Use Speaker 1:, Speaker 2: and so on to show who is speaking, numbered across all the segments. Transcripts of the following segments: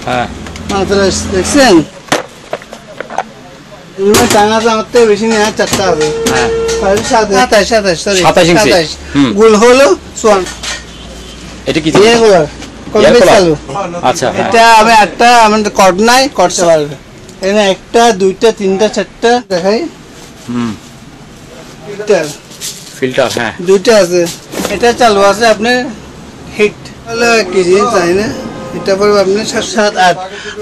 Speaker 1: হ্যাঁ
Speaker 2: দেখছেন টাঙা আমার থেকে বেশি নেই, 4টা হবে।
Speaker 1: হ্যাঁ
Speaker 2: 27
Speaker 1: ইঞ্চি।
Speaker 2: গোল হলো
Speaker 1: এটা কি আচ্ছা
Speaker 2: এটা আমি একটা আমাদের কট নাই, করতে পারবে এখানে 1টা 2টা 3টা 4টা দেখাই।
Speaker 1: ফিল্টার হ্যাঁ
Speaker 2: 2টা আছে। এটা চালু আছে আপনার হিট হলো 1 কেজি চাই না। এটা পড়বে আপনার 7-8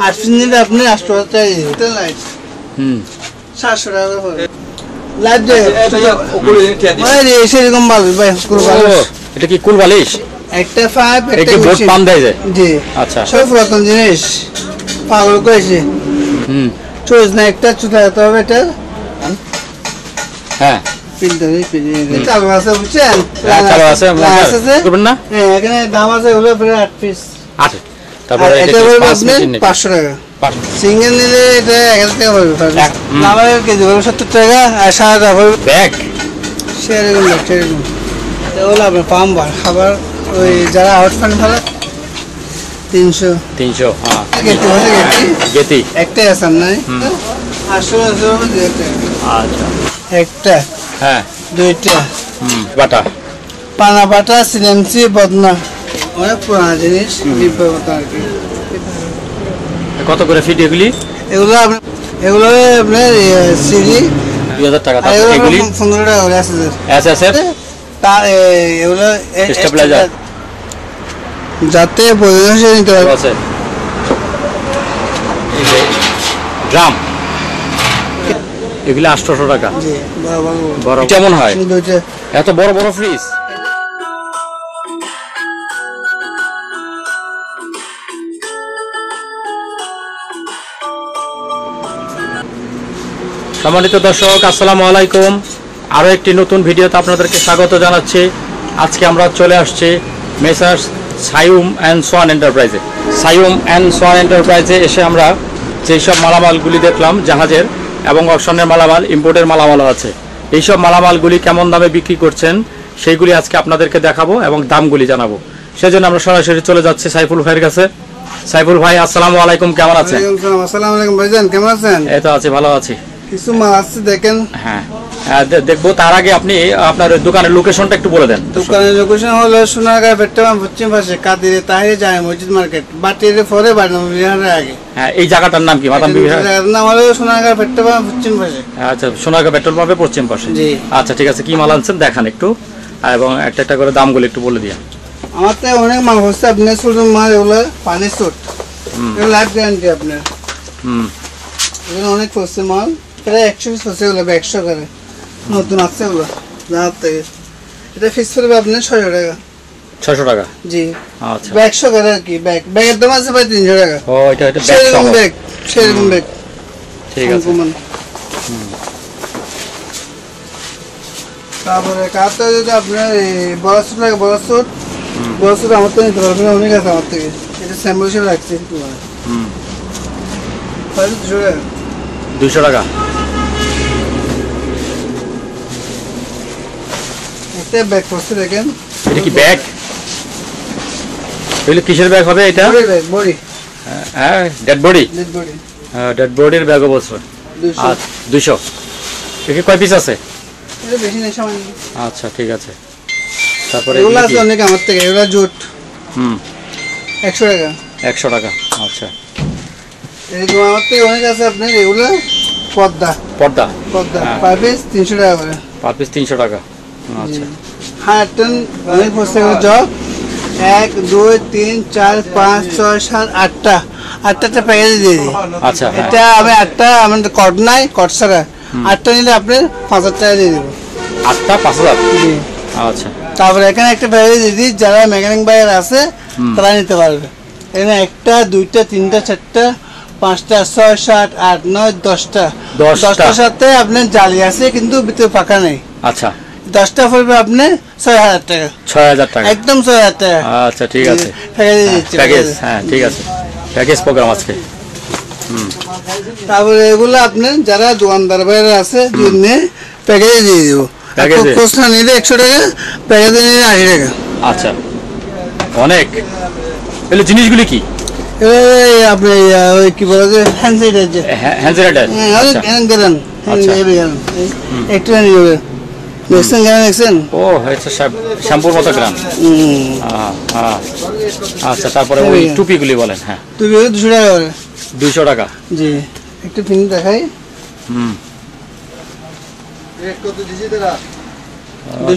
Speaker 2: পিস নিলে আপনি 800 টাকা এটা লাইট 700 টাকা পড়বে। লাইট সেরকম বালিশ ভাই,
Speaker 1: এটা কি কুল বালিশ?
Speaker 2: একটা 5
Speaker 1: একটা বোট পাম দেয় যে।
Speaker 2: জি
Speaker 1: আচ্ছা
Speaker 2: সব পুরাতন জিনিস পাগল করেছে। চোজ না একটা চুতাতে হবে এটা।
Speaker 1: হ্যাঁ
Speaker 2: চালু আছে বুঝছেন,
Speaker 1: চালু আছে করবেন না?
Speaker 2: হ্যাঁ এখানে দাম আছে হলো 8 পিস।
Speaker 1: আচ্ছা তারপরে
Speaker 2: এটা পড়বে আপনার 500 টাকা। সিঙ্গেল নিলে এটা 1000 টাকা পড়বে। আমার কেজি পড়বে 70 টাকা আর 60 টাকা পড়বে
Speaker 1: ব্যাগ।
Speaker 2: সেরকম সেরকম এটা হলো আপনার পাম বার খাবার ওই যারা আউট ফান্ড ভালো 300
Speaker 1: হ্যাঁ
Speaker 2: গেতি একটাই আছে নাই 800
Speaker 1: আচ্ছা
Speaker 2: একটা
Speaker 1: হ্যাঁ
Speaker 2: 2টা
Speaker 1: বাটা
Speaker 2: পানা বাটা সিলেন্সি বদনা অনেক পুরানা জিনিস আর কি।
Speaker 1: কত করে ফিট এগুলি?
Speaker 2: এগুলো আপনার সিডি
Speaker 1: 2000 টাকা। এগুলি
Speaker 2: 15 টাকা করে আছে
Speaker 1: এসএসএফ
Speaker 2: এগুলো
Speaker 1: স্টেবিলাইজার
Speaker 2: যাতে পরিবেশে নিতে পারবে
Speaker 1: আছে। ড্রাম এগুলি 800 টাকা।
Speaker 2: জি বড়
Speaker 1: কেমন হয়?
Speaker 2: 2টা
Speaker 1: এত বড় বড় ফ্রিজ। সম্মানিত দর্শক আসসালামু আলাইকুম, আরও একটি নতুন ভিডিওতে আপনাদেরকে স্বাগত জানাচ্ছি। আজকে আমরা চলে আসছি মেসার্স সাইউম অ্যান্ড সোয়ান এন্টারপ্রাইজে। সাইউম অ্যান্ড সোয়ান এন্টারপ্রাইজে এসে আমরা যেই সব মালামালগুলি দেখলাম জাহাজের এবং অকশনের মালামাল, ইম্পোর্টের মালামালও আছে। এইসব মালামালগুলি কেমন দামে বিক্রি করছেন সেইগুলি আজকে আপনাদেরকে দেখাবো এবং দামগুলি জানাবো। সেজন্য আমরা সরাসরি চলে যাচ্ছি সাইফুল ভাইয়ের কাছে। সাইফুল ভাই আসসালামু আলাইকুম, কেমন আছেন?
Speaker 2: আসসালামু আলাইকুম ভাইজান, কেমন আছেন?
Speaker 1: এই তো আছি, ভালো আছি।
Speaker 2: কিছু মাল আছে দেখেন।
Speaker 1: হ্যাঁ দেখবো, তার আগে আপনি আপনার দোকানের লোকেশনটা একটু বলে দেন।
Speaker 2: দোকানের লোকেশন হলো সোনারগাঁ পেট্রোপাম্প পশ্চিম পাশে কাদিরে তাহিরে যায় মসজিদ মার্কেট বাটির পরে বিহারের আগে।
Speaker 1: হ্যাঁ এই জায়গাটার নাম কি? মাদাম বিহার
Speaker 2: নাম হলো সোনারগাঁ পেট্রোপাম্প পশ্চিম পাশে।
Speaker 1: আচ্ছা সোনারগাঁ পেট্রোল পাম্পের পশ্চিম পাশে।
Speaker 2: জি
Speaker 1: আচ্ছা ঠিক আছে, কি মাল আনছেন দেখান একটু এবং একটা একটা করে দামগুলো একটু বলে দিন।
Speaker 2: আমার তো অনেক মাল হচ্ছে আপনার ছোট মাল, এগুলো পানি সুট, এগুলো লাইফ গ্যারান্টি আপনার। এগুলো অনেক হচ্ছে মাল, প্রায় 100 পিস হচ্ছে, এগুলো 100 করে নতুন আছে এগুলো জাহাজ থেকে। এটা ফিক্স করবে আপনার 600 টাকা।
Speaker 1: 600 টাকা?
Speaker 2: জি
Speaker 1: আচ্ছা
Speaker 2: 100 করে আর কি। ব্যাগের দাম আছে প্রায় 300 টাকা।
Speaker 1: ও এটা
Speaker 2: সেরকম ব্যাগ সেরকম ব্যাগ
Speaker 1: ঠিক আছে।
Speaker 2: তারপরে কাপটা যদি আপনার বড় সুট লাগে, বড় সুট আমার তো নিতে পারবেন, অনেক আছে আমার থেকে। এটা স্যাম্পল হিসেবে রাখছি।
Speaker 1: 200 টাকা।
Speaker 2: একটা ব্যাগ করছে দেখেন।
Speaker 1: এটা কি ব্যাগ? এগুলো কিসের ব্যাগ হবে এটা?
Speaker 2: বডি।
Speaker 1: হ্যাঁ ডেড বডি। ডেড বডির ব্যাগ অবশ্য 200। একে কয় পিস আছে?
Speaker 2: এটা বেশি নেই, সামান্য।
Speaker 1: আচ্ছা ঠিক আছে। তারপরে
Speaker 2: এগুলো আছে অনেক আমার থেকে, এগুলো জুট 100 টাকা।
Speaker 1: 100 টাকা আচ্ছা।
Speaker 2: এরকম আমার থেকে অনেক আছে আপনার। এগুলো পর্দা পার পিস 300 টাকা করে।
Speaker 1: পার পিস 300 টাকা আচ্ছা।
Speaker 2: হ্যাঁ টন অনেক বসে জগ 1 2 3 4 5 6 7 8টা প্যাকেজ দিয়ে দিই।
Speaker 1: আচ্ছা
Speaker 2: এটা আমি 8টা আমাদের কট নাই, কট ছাড়া 8টা নিলে আপনি 5000 টাকা দিয়ে দেবো।
Speaker 1: 8টা 5000? জি আচ্ছা।
Speaker 2: তারপরে এখানে একটা প্যাকেজ দিয়ে দিই, যারা মেকানিক বাইর আছে তারা নিতে পারবে। এখানে 1টা 2টা 3টা 4টা 5টা 6 7 8 9 10টার সাথে আপনার জালি আছে কিন্তু ভিতরে পাকা নেই।
Speaker 1: আচ্ছা
Speaker 2: 10টা পড়বে আপনি 6000 টাকা।
Speaker 1: 6000 টাকা
Speaker 2: একদম 6000 টাকা।
Speaker 1: আচ্ছা ঠিক আছে, প্যাকেজ। হ্যাঁ ঠিক আছে, প্যাকেজ প্রোগ্রাম আজকে।
Speaker 2: তারপরে এগুলো আপনি যারা দোকানদার বাইরে আছে জন্য প্যাকেজ দিয়ে দেবো। খুচরা নিলে 100 টাকা, প্যাকেজে নিলে 80 টাকা।
Speaker 1: আচ্ছা অনেক। এগুলো জিনিসগুলি কি?
Speaker 2: এই আপনি ওই কি বলে যে হ্যান্ড স্যানিটাইজার যে
Speaker 1: হ্যান্ড স্যানিটাইজার।
Speaker 2: অনেক হ্যান্ড গেলেন একটু নিয়ে যাবে দেখছেন কেন দেখছেন
Speaker 1: ও আচ্ছা শ্যাম্পুর মতো গ্রাম। আচ্ছা তারপরে ওই টুপিগুলি বলেন। হ্যাঁ
Speaker 2: টুপি 200 টাকা করে।
Speaker 1: 200 টাকা।
Speaker 2: জি একটু পিন দেখাই।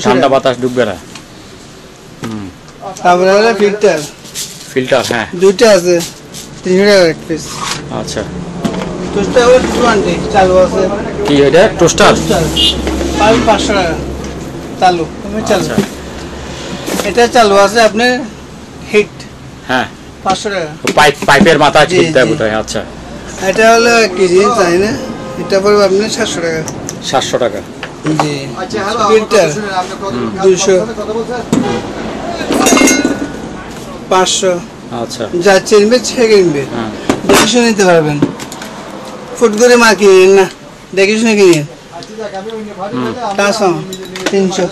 Speaker 1: ঠান্ডা বাতাস ঢুকবে না।
Speaker 2: তারপরে হলো ফিল্টার।
Speaker 1: ফিল্টার হ্যাঁ
Speaker 2: দুইটা আছে 300 টাকা এক পিস।
Speaker 1: আচ্ছা
Speaker 2: টোস্টার হলো 220 চালু আছে।
Speaker 1: কি এটা টোস্টার?
Speaker 2: 500 টাকা চালু চালু। এটা চালু আছে আপনার হিট।
Speaker 1: হ্যাঁ
Speaker 2: 500 টাকা।
Speaker 1: পাইপের মাথায় ঠিক দেয় বোধহয়। আচ্ছা
Speaker 2: এটা হলো কেজি চাই না, এটা পড়বে আপনার 700 টাকা।
Speaker 1: 700 টাকা।
Speaker 2: জি ফিল্টার 200 500।
Speaker 1: আচ্ছা
Speaker 2: যা চিনবে সে কিনবে, দেখে শুনে নিতে পারবেন। ফুট করে মা কিনেন না, দেখে শুনে কিনেন। 300।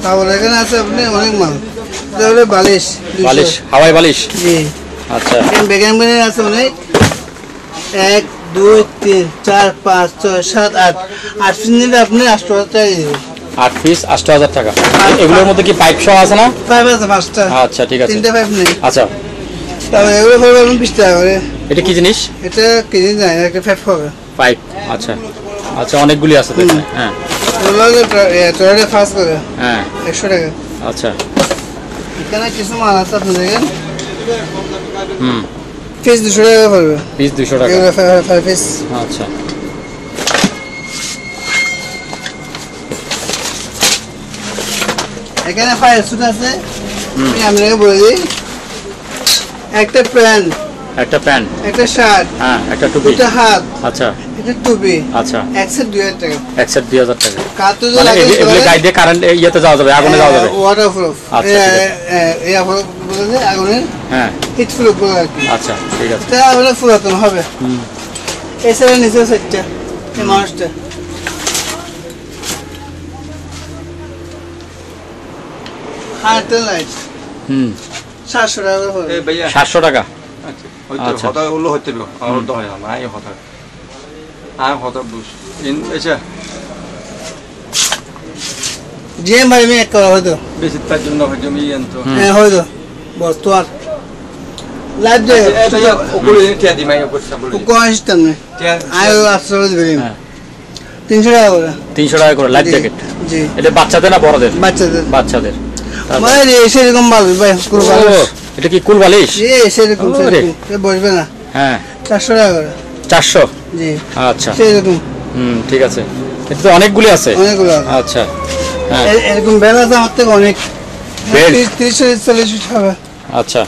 Speaker 2: তারপরে এখানে আছে আপনি অনেক মাল। এটা হলো বালিশ 200।
Speaker 1: বালিশ হাওয়াই বালিশ।
Speaker 2: জি
Speaker 1: আচ্ছা
Speaker 2: বেগান বেগান আছে অনেক। 1 2 3 4 5 6 7 8 8 পিস নিলে আপনি 8,000 টাকা দিবেন।
Speaker 1: 8 পিস 8,000 টাকা। এগুলোর মধ্যে কি পাইপ সহ আছে না?
Speaker 2: পাইপ আছে 5টা।
Speaker 1: আচ্ছা ঠিক আছে।
Speaker 2: 3টা পাইপ নেই।
Speaker 1: আচ্ছা
Speaker 2: তারপরে এগুলো পড়বে 20 টাকা করে।
Speaker 1: এটা কি জিনিস?
Speaker 2: এটা কেজি যায় একটা পাইপ হবে।
Speaker 1: পাইপ। আচ্ছা আচ্ছা অনেকগুলি আছে তো এখানে। হ্যাঁ
Speaker 2: এগুলো হলো টয়লেটে ফাস্ট করে
Speaker 1: হ্যাঁ
Speaker 2: 100 টাকা।
Speaker 1: আচ্ছা
Speaker 2: এখানে কিছু মাল আছে আপনি দেখেন। পিস 200 টাকা পড়বে।
Speaker 1: পিস 200 টাকা।
Speaker 2: এগুলো 5 পিস।
Speaker 1: আচ্ছা
Speaker 2: এখানে ফায়ার স্যুট আছে। আমি আপনাকে বলে দিই, একটা প্যান্ট,
Speaker 1: একটা প্যান্ট,
Speaker 2: একটা শার্ট,
Speaker 1: হ্যাঁ একটা টুপি,
Speaker 2: দুটো হাত,
Speaker 1: আচ্ছা
Speaker 2: একটা টুপি,
Speaker 1: আচ্ছা
Speaker 2: এক সেট 2000 টাকা।
Speaker 1: এক সেট 2000 টাকা।
Speaker 2: কার্তুজ
Speaker 1: মানে
Speaker 2: লাগে
Speaker 1: এগুলো গাইড দিয়ে কারেন্ট ইয়েতে যাওয়া যাবে, আগুনে যাওয়া যাবে।
Speaker 2: ওয়াটারপ্রুফ।
Speaker 1: আচ্ছা, ঠিক আছে।
Speaker 2: এয়ারপ্রুফ বলে যে আগুনের
Speaker 1: হ্যাঁ
Speaker 2: হিট প্রুফ বলে আর কি।
Speaker 1: আচ্ছা ঠিক আছে।
Speaker 2: এটা হলো পুরাতন হবে। এই সেটের নিচে সেটটা এই মানুষটা হার্ট লাইট 700 টাকা করে পড়বে।
Speaker 1: 700 টাকা।
Speaker 3: আচ্ছা হতা উল্লো হতে বিও আর তো হয় না আই হতা আই হতা বুঝ ইন এসে
Speaker 2: যে ভাই আমি এক করা হয়তো
Speaker 3: বেশি তার জন্য হয়তো আমি এন্ত
Speaker 2: হ্যাঁ হয়তো বস তো আর লাইভ দে
Speaker 3: এটা ওগুলো টিয়া দি মাই ওপর সাবল
Speaker 2: কোন সিস্টেম নেই।
Speaker 3: টিয়া
Speaker 2: আয় আসলে দিবেন
Speaker 1: হ্যাঁ
Speaker 2: 300 টাকা করে।
Speaker 1: 300 টাকা করে লাইফ
Speaker 2: জি,
Speaker 1: জ্যাকেট।
Speaker 2: জি
Speaker 1: এটা বাচ্চাদের না বড়দের?
Speaker 2: বাচ্চাদের।
Speaker 1: বাচ্চাদের।
Speaker 2: মানে সেরকম মাল ভাই পুরো ভালো।
Speaker 1: ও, এটা কি কুল বালিশ?
Speaker 2: জি সেরকম
Speaker 1: ওরে।
Speaker 2: সেরকম এ বসবে না।
Speaker 1: হ্যাঁ
Speaker 2: 400 টাকা করে।
Speaker 1: 400।
Speaker 2: জি
Speaker 1: আচ্ছা
Speaker 2: সেরকম
Speaker 1: ঠিক আছে। এটা তো অনেকগুলি আছে।
Speaker 2: অনেকগুলো আছে।
Speaker 1: আচ্ছা হ্যাঁ
Speaker 2: এরকম বেল আছে আমার থেকে অনেক।
Speaker 1: বেল?
Speaker 2: 30-40 পিস হবে।
Speaker 1: আচ্ছা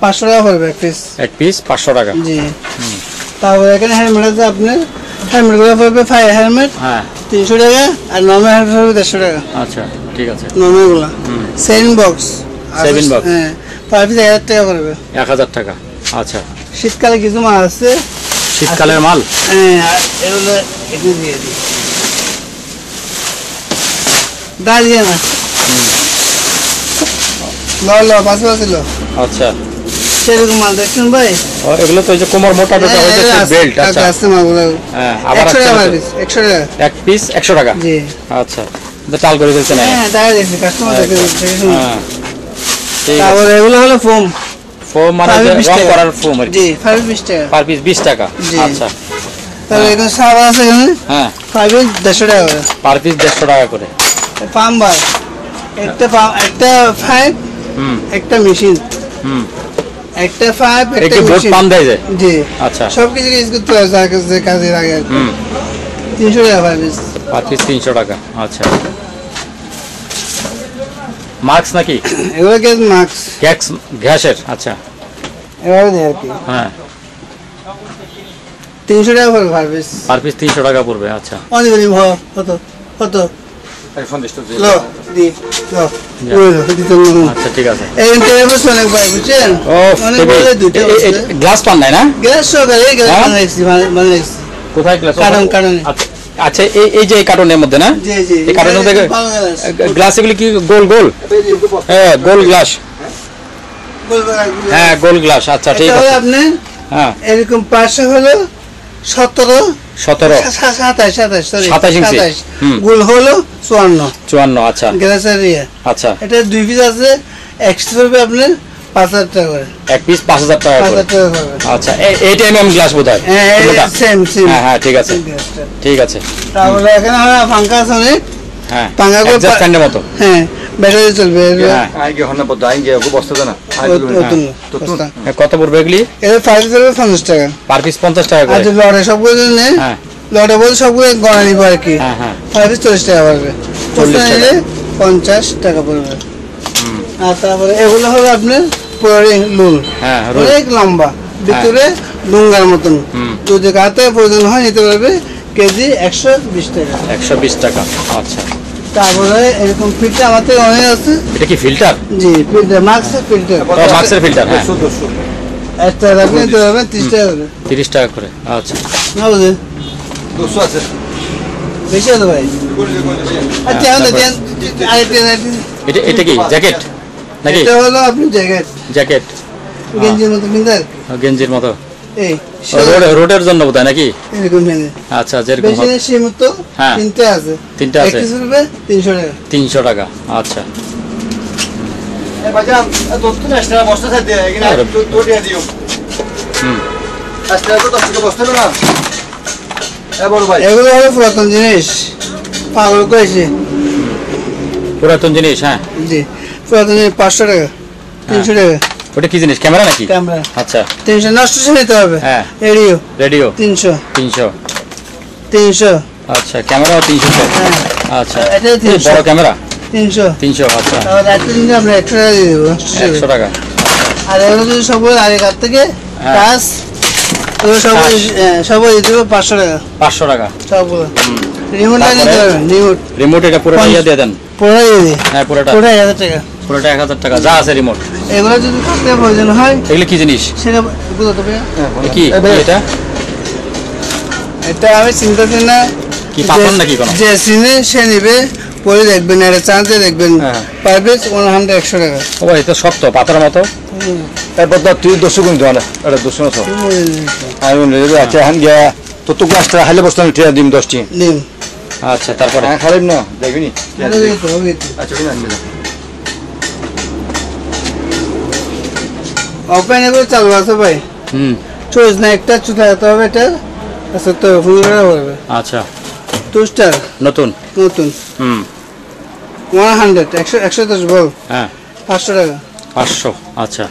Speaker 2: 500 টাকা পড়বে এক পিস।
Speaker 1: এক পিস 500 টাকা।
Speaker 2: জি তারপরে এখানে হেলমেট আছে আপনার। হেলমেট গুলো পড়বে ফায়ার হেলমেট
Speaker 1: হ্যাঁ
Speaker 2: 300 টাকা আর নর্মাল হেলমেট পড়বে 150 টাকা।
Speaker 1: আচ্ছা ঠিক আছে।
Speaker 2: নর্মাল গুলো সেভিং বক্স।
Speaker 1: Saving box?
Speaker 2: হ্যাঁ পার পিস 1000 টাকা পড়বে।
Speaker 1: 1000 টাকা। আচ্ছা
Speaker 2: শীতকালে কিছু মাল আছে।
Speaker 1: শীতকালের মাল।
Speaker 2: হ্যাঁ আর এগুলো এখানে দিয়ে দিই দাঁড়িয়ে না ল পাশে ছিল
Speaker 1: আচ্ছা
Speaker 2: সেরকম মাল দেখছেন ভাই।
Speaker 1: ও এগুলো তো ওই যে কোমর মোটা টোটা হয়ে যাচ্ছে বেল্ট। আচ্ছা
Speaker 2: আছে মালগুলো।
Speaker 1: হ্যাঁ আবার
Speaker 2: 100 টাকা
Speaker 1: একটা
Speaker 2: পার পিস 100 টাকা।
Speaker 1: এক পিস 100 টাকা।
Speaker 2: জি
Speaker 1: আচ্ছা তো টাল করে ফেলছেন।
Speaker 2: হ্যাঁ দেখা দেখছি কাস্টমার দেখে দেখে
Speaker 1: হ্যাঁ ঠিক আছে।
Speaker 2: তারপরে এগুলো হলো ফোম।
Speaker 1: ফোম মানে
Speaker 2: পার
Speaker 1: যে
Speaker 2: পিস
Speaker 1: রং
Speaker 2: 20
Speaker 1: করার ফোম আর কি।
Speaker 2: জি 20 টাকা।
Speaker 1: পার পিস 20 টাকা।
Speaker 2: জি।
Speaker 1: আচ্ছা
Speaker 2: তাহলে এখানে সাবান আছে এখানে
Speaker 1: হ্যাঁ
Speaker 2: 5 পিস 150 টাকা করে।
Speaker 1: পার পিস 150 টাকা করে।
Speaker 2: পাম্প ভাই একটা ফাইভ একটা মেশিন একটা ফাইভ একটা
Speaker 1: একটি বোট
Speaker 2: মেশিন।
Speaker 1: পাম দেয় যে।
Speaker 2: জি
Speaker 1: আচ্ছা
Speaker 2: সব কিছু ইউজ করতে হয় যার কাছে কাজে লাগে আর কি। 300 টাকা পার পিস।
Speaker 1: পার পিস 300 টাকা। আচ্ছা মাস্ক নাকি?
Speaker 2: এগুলো গ্যাস মাস্ক
Speaker 1: গ্যাসের। আচ্ছা
Speaker 2: এভাবে দেয় আর কি।
Speaker 1: হ্যাঁ
Speaker 2: 300 টাকা পড়বে পার পিস।
Speaker 1: পার পিস 300 টাকা পড়বে। আচ্ছা
Speaker 2: অনেক কত কত
Speaker 3: এই ফোন দিষ্ট যে
Speaker 2: লো দি লো দিতে না।
Speaker 1: আচ্ছা ঠিক আছে।
Speaker 2: এই টেবিল অনেক ভাই বুঝছেন
Speaker 1: ও
Speaker 2: অনেক বলে দুটো
Speaker 1: গ্লাস পান নাই না?
Speaker 2: গ্যাস সহকারে গ্যাস
Speaker 1: হ্যাঁ?
Speaker 2: বানাইছি।
Speaker 1: কোথায় গ্লাস?
Speaker 2: কারণ
Speaker 1: আচ্ছা এই যে এই কার্টনের মধ্যে না?
Speaker 2: জি জি
Speaker 1: এই কার্টনের মধ্যে
Speaker 2: ভালো গ্যাস।
Speaker 1: গ্লাস এগুলি কি গোল গোল? হ্যাঁ গোল গ্লাস। হ্যাঁ গোল গ্লাস, আচ্ছা ঠিক
Speaker 2: এটা হলো
Speaker 1: আছে।
Speaker 2: আপনি
Speaker 1: হ্যাঁ
Speaker 2: এরকম পাশে হলো 17
Speaker 1: 17
Speaker 2: 27
Speaker 1: ইঞ্চি। হুম।
Speaker 2: গোল হলো 54
Speaker 1: 54, আচ্ছা
Speaker 2: গ্লাসের ইয়ে।
Speaker 1: আচ্ছা।
Speaker 2: এটা 2 পিস আছে, এক্সট্রা পড়বে আপনার 5000 টাকা করে।
Speaker 1: এক পিস 5000 টাকা করে।
Speaker 2: 5000 টাকা পড়বে।
Speaker 1: আচ্ছা 8 mm গ্লাস বোধহয়। কোনটা?
Speaker 2: Same same.
Speaker 1: হ্যাঁ হ্যাঁ ঠিক আছে ঠিক আছে।
Speaker 2: তারপরে এখানে আমরা পাঙ্খা আছে অনেক,
Speaker 1: হ্যাঁ
Speaker 2: পাঙ্খা করে
Speaker 1: অ্যাডজাস্ট ফ্যানের মতো।
Speaker 2: হ্যাঁ ব্যাটারি চলবে।
Speaker 1: হ্যাঁ
Speaker 3: আগে হন্না পড়তো আগে বসতে না
Speaker 1: কত পড়বে এগুলি?
Speaker 2: এটা 5 চলবে 50 টাকা।
Speaker 1: পার পিস 50 টাকা
Speaker 2: আর
Speaker 1: করে।
Speaker 2: যদি লড়ে সবগুলো নেই,
Speaker 1: হ্যাঁ
Speaker 2: লড়ে বলতে সবগুলো গণা নিব আর কি।
Speaker 1: হ্যাঁ হ্যাঁ
Speaker 2: 5 40 টাকা পড়বে।
Speaker 1: 40 টাকা।
Speaker 2: নিলে 50 টাকা পড়বে।
Speaker 1: হুম,
Speaker 2: আর তারপরে এগুলো হবে আপনার পোলারিং লুল,
Speaker 1: হ্যাঁ রোল।
Speaker 2: অনেক লম্বা, ভিতরে ডুঙ্গার মতন।
Speaker 1: হুম।
Speaker 2: যদি গাতে প্রয়োজন হয় নিতে পারবে, কেজি 120 টাকা।
Speaker 1: 120 টাকা, আচ্ছা।
Speaker 2: তারপরে এরকম ফিল্টার আমাদের অনেক আছে।
Speaker 1: এটা কি ফিল্টার?
Speaker 2: জি ফিল্টার, মাক্সের ফিল্টার।
Speaker 1: মাক্সের ফিল্টার, হ্যাঁ
Speaker 3: 200
Speaker 2: একটা রাখলে নিতে পারবেন 30 টাকা করে।
Speaker 1: 30 টাকা করে, আচ্ছা।
Speaker 2: না বুঝে
Speaker 3: 200 আছে
Speaker 2: বেশি হতো ভাই। আচ্ছা এখন
Speaker 1: তারপরে?
Speaker 2: আরেকটা
Speaker 1: এটা এটা কি জ্যাকেট নাকি?
Speaker 2: এটা হলো আপনি জ্যাকেট,
Speaker 1: জ্যাকেট
Speaker 2: গেঞ্জির মতো কিনতে আর কি।
Speaker 1: গেঞ্জির মতো,
Speaker 2: এই
Speaker 1: রোডের জন্য বোধহয় নাকি?
Speaker 2: এরকম কিনে
Speaker 1: আচ্ছা যেরকম
Speaker 2: বেশি না, সীমিত
Speaker 1: হ্যাঁ।
Speaker 2: তিনটে আছে।
Speaker 1: তিনটে আছে।
Speaker 2: 31 রুপে 300 টাকা।
Speaker 1: 300 টাকা, আচ্ছা।
Speaker 3: এ বাজান দোস্ত না এক্সট্রা বস্তা সাথে দিয়ে এখানে
Speaker 1: আরে।
Speaker 3: তো দিয়ে দিও
Speaker 1: হুম,
Speaker 3: এক্সট্রা তো 10 টাকা বস্তা না এ বড় ভাই
Speaker 2: এগুলো হলো পুরাতন জিনিস, পাগল করেছে।
Speaker 1: পুরাতন জিনিস, হ্যাঁ।
Speaker 2: জি পুরাতন জিনিস 500 টাকা, 300 টাকা।
Speaker 1: ওটা কি জিনিস, ক্যামেরা নাকি?
Speaker 2: ক্যামেরা
Speaker 1: আচ্ছা
Speaker 2: 300, নষ্ট হয়ে নিতে হবে।
Speaker 1: হ্যাঁ।
Speaker 2: Radio
Speaker 1: radio
Speaker 2: 300,
Speaker 1: 300,
Speaker 2: 300।
Speaker 1: আচ্ছা ক্যামেরাও 300 টাকা,
Speaker 2: হ্যাঁ
Speaker 1: আচ্ছা।
Speaker 2: এটা
Speaker 1: এই
Speaker 2: 300,
Speaker 1: বড় ক্যামেরা
Speaker 2: 300।
Speaker 1: 300, আচ্ছা
Speaker 2: তাহলে একটা দিন আমরা 100 টাকা দিয়ে দেবো,
Speaker 1: 100 টাকা,
Speaker 2: আর এগুলো যদি সবগুলো আগে কাছ থেকে
Speaker 1: হ্যাঁ।
Speaker 2: কাজ, এগুলো সবগুলো সবগুলো দিয়ে দেবো 500 টাকা
Speaker 1: 500 টাকা।
Speaker 2: সবগুলো।
Speaker 1: হুম।
Speaker 2: রিমোটটা নিতে
Speaker 1: তারপরে?
Speaker 2: পারবেন, রিমোট
Speaker 1: রিমোট এটা পুরোটা ইয়ে দিয়ে দেন।
Speaker 2: পুরো দিয়ে দিই,
Speaker 1: হ্যাঁ পুরোটা
Speaker 2: পুরো 1000 টাকা।
Speaker 1: পুরোটা 1000 টাকা যা আছে রিমোট।
Speaker 2: এগুলো যদি কাটতে প্রয়োজন হয়
Speaker 1: এগুলো কি জিনিস?
Speaker 2: সেটা বুঝতে হবে।
Speaker 1: এ কি এটা?
Speaker 2: এটা আমি চিন্তা করি না,
Speaker 1: কি পাথর নাকি কোনো?
Speaker 2: যে চিনে সে নিবে, পরে দেখবেন, এটা চাঁদে দেখবেন।
Speaker 1: হ্যাঁ।
Speaker 2: পার পিস 100 টাকা।
Speaker 1: ও ভাই এটা শক্ত পাথরের মতো।
Speaker 3: এরপর তো তুই 200 গুণ দাও না এটা 200 না তো আমি বলি আচ্ছা এখন গিয়া তো তো গাছটা হাইলে বস্তা আমি টিয়া দিম 10 টি
Speaker 2: নিন,
Speaker 1: আচ্ছা তারপরে
Speaker 3: হ্যাঁ খালিম না দেখবি
Speaker 2: এটা দিয়ে তো হবে তো।
Speaker 3: আচ্ছা কিনা আছে
Speaker 2: ওপেন এগুলো চালু আছে ভাই,
Speaker 1: হুম,
Speaker 2: চয়েস না, একটা চুটা যেতে হবে, এটা আচ্ছা তো 15 টাকা পড়বে।
Speaker 1: আচ্ছা
Speaker 2: 2 স্টার
Speaker 1: নতুন,
Speaker 2: নতুন
Speaker 1: হুম,
Speaker 2: 100, 110 বল,
Speaker 1: হ্যাঁ
Speaker 2: 500 টাকা।
Speaker 1: 500, আচ্ছা।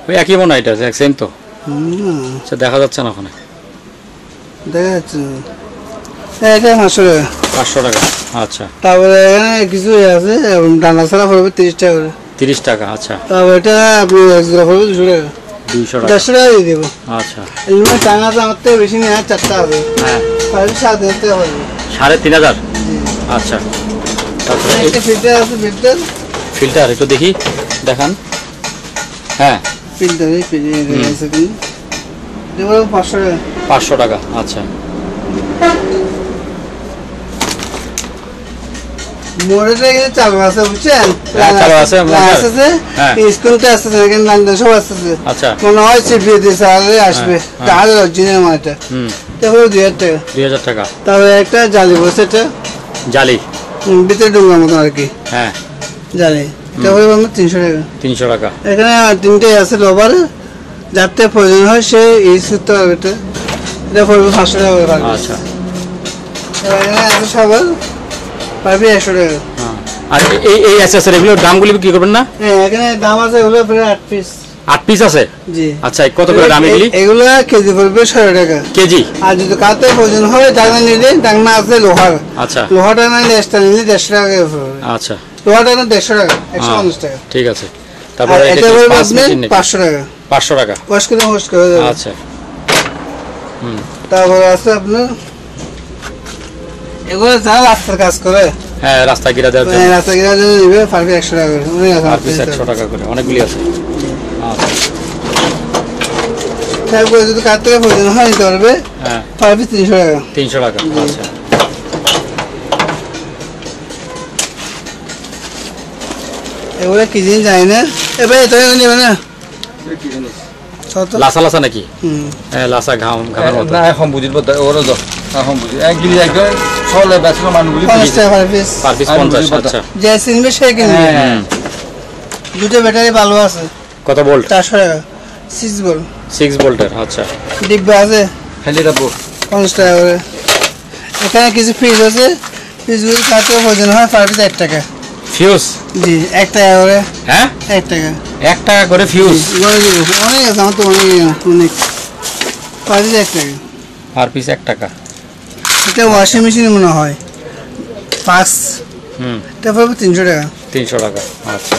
Speaker 1: ওই একই মনে হয়, এটা সেম তো। আচ্ছা দেখা যাচ্ছে না ওখানে।
Speaker 2: দেখা যাচ্ছে না। এটা 500 টাকা।
Speaker 1: 500 টাকা, আচ্ছা।
Speaker 2: তারপরে এখানে কিছু আছে, ডানা ছাড়া পড়বে 30 টাকা করে।
Speaker 1: 30 টাকা, আচ্ছা।
Speaker 2: তারপর এটা আপনি একজোড়া পড়বে 200 টাকা।
Speaker 1: 200 টাকা,
Speaker 2: 150 টাকা দিয়ে দেবো।
Speaker 1: আচ্ছা।
Speaker 2: এগুলো টাঙাতে আমার থেকে বেশি নেই, 4টা হবে,
Speaker 1: হ্যাঁ
Speaker 2: 7,500 টাকা পড়বে।
Speaker 1: 3500, আচ্ছা। তারপরে
Speaker 2: একটা ফিল্টার আছে, ফিল্টার
Speaker 1: ফিল্টার একটু দেখি, দেখান। হ্যাঁ
Speaker 2: ফিল্টার এই ফিল্টার আছে কি দেবো 500 টাকা।
Speaker 1: 500 টাকা, আচ্ছা।
Speaker 2: মোড়েটা এখানে চালু আছে, বুঝছেন?
Speaker 1: হ্যাঁ, চালু আছে, মোটর।
Speaker 2: আছে,
Speaker 1: হ্যাঁ।
Speaker 2: স্কুলটা আসতেছে, এখানে লাইন সব আসতেছে।
Speaker 1: আচ্ছা,
Speaker 2: মনে হয় চিপিয়ে দিয়েছে, আরে আসবে,
Speaker 1: হ্যাঁ।
Speaker 2: তাহলে অরিজিনাল মালটা।
Speaker 1: হুম,
Speaker 2: তারপরে 2000 টাকা।
Speaker 1: 2000 টাকা।
Speaker 2: তারপরে একটা জালি বসে, এটা
Speaker 1: জালি,
Speaker 2: ভিতরে ডুঙ্গার মতন আর কি
Speaker 1: হ্যাঁ
Speaker 2: জালি, তারপরে আমরা 300 টাকা।
Speaker 1: 300 টাকা,
Speaker 2: এখানে 3টে আছে রবার, যাতে প্রয়োজন হয় সে ইউজ করতে পারবে। এটা পড়বে 500 টাকা করে পারবে।
Speaker 1: আচ্ছা।
Speaker 2: এবার এখানে আছে সবার, পারবে 100 টাকা।
Speaker 1: হ্যাঁ। আর এই অ্যাক্সেসরি এগুলোর দামগুলি কি করবেন না?
Speaker 2: হ্যাঁ এখানে দাম আছে, এগুলো প্রায় 8 পিস।
Speaker 1: 8 পিস আছে,
Speaker 2: জি।
Speaker 1: আচ্ছা। কত করে দাম এগুলি?
Speaker 2: এগুলো কেজি পড়বে 100 টাকা
Speaker 1: কেজি,
Speaker 2: আর যদি কাতে প্রয়োজন হয় ডাকনা নিলে, ডাকনা আছে লোহার,
Speaker 1: আচ্ছা
Speaker 2: লোহাটা নিলে এক্সট্রা নিলে 150 টাকা করে পড়বে।
Speaker 1: আচ্ছা,
Speaker 2: লোহাটা না 150 টাকা, 150 টাকা।
Speaker 1: ঠিক আছে।
Speaker 2: আর
Speaker 1: তারপরে
Speaker 2: এটা
Speaker 1: এটা
Speaker 2: পড়বে
Speaker 1: 5
Speaker 2: আপনার
Speaker 1: মিনিট নাকি?
Speaker 2: 500 টাকা।
Speaker 1: 500 টাকা,
Speaker 2: ওয়াশ করে দেবে।
Speaker 1: আচ্ছা। হুম,
Speaker 2: তারপরে আছে আপনার এগুলো যারা রাস্তার কাজ করে,
Speaker 1: হ্যাঁ রাস্তা গিরা দেওয়ার জন্য
Speaker 2: রাস্তা গিয়ে যদি নিবে পারবে 100 টাকা করে, অনেক আছে,
Speaker 1: পার পিস 100 টাকা করে, অনেকগুলি আছে। আচ্ছা,
Speaker 2: তারপরে যদি কার থেকে প্রয়োজন হয় নিতে পারবে,
Speaker 1: হ্যাঁ
Speaker 2: পারবে 300 টাকা।
Speaker 1: 300 টাকা, আচ্ছা।
Speaker 2: এগুলো কি জিনিস জানি না এবার এটা নেবে না
Speaker 1: লাসা লাসা নাকি
Speaker 2: হুম
Speaker 1: হ্যাঁ লাসা ঘামের মতো
Speaker 3: না এখন বুঝিব ওরা তো এখন বুঝি একদিন একদম চলে বেসন মানুষগুলি
Speaker 2: 50 টাকা পার পিস
Speaker 1: পার পিস 50 আচ্ছা
Speaker 2: যে সিনবে সে কিনবে দুটো ব্যাটারি ভালো আছে
Speaker 1: কত ভোল্ট
Speaker 2: 400 টাকা 6 ভোল্ট
Speaker 1: 6 ভোল্টের আচ্ছা
Speaker 2: ডিব্বা আছে
Speaker 3: খালি রাখবো
Speaker 2: 50 টাকা করে এখানে কিছু ফ্রিজ আছে ফ্রিজগুলো কাটতে প্রয়োজন হয় পার পিস 1 টাকা
Speaker 1: ফিউজ
Speaker 2: জি 1 টাকা করে
Speaker 1: হ্যাঁ
Speaker 2: 1 টাকা
Speaker 1: 1 টাকা করে ফিউজ
Speaker 2: অনেক আছে আমার তো অনেক পার পিস 1 টাকা
Speaker 1: পার পিস 1 টাকা
Speaker 2: এটা ওয়াশিং মেশিন মনে হয় 5 তারপর 300 টাকা
Speaker 1: 300 টাকা আচ্ছা